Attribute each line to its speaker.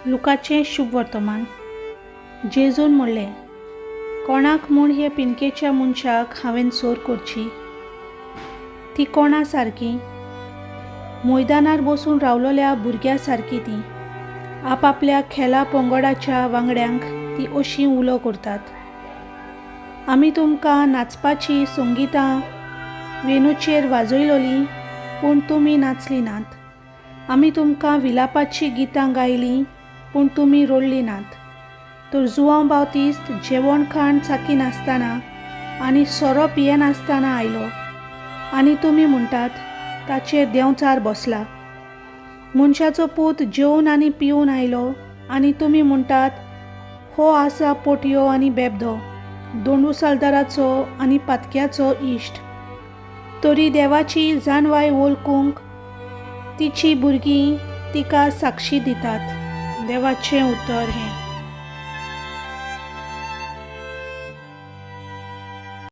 Speaker 1: लुकाचें शुभ वर्तमान. जेजून म्हणलें, कोणाक म्हूण हे पिनकेच्या मनशाक हांवें सोर करची. ती कोणा सारकी? मैदानार बसून रावलोल्या भुरग्या सारकी ती. आपापल्या खेळा पंगडाच्या वांगड्यांक ती अशी उलो करतात. आमी तुमकां नाचपाची संगितां वेणूचेर वाजयलोलीं पूण तुमी नाचली नात. आमी तुमकां विलापाची गितां गायलीं पूण तुमी रडली नात. तर जुआंव बावतिस्त जेवण खाण चाकी नासतना आनी सोरो पियेनासतना आयलो आनी तुमी म्हणटात ताचेर देंवचार बसला. मनशाचो पूत जेवन आनी पिवन आयलो आनी तुमी म्हणटात हो आसा पोटयो आनी बेबदो, दोंडूसालदाराचो आनी पातक्याचो इश्ट. तरी देवाची जानवाय वळखूंक तिची भुरगीं तिका साक्षी दितात. देवाचें उतर हें.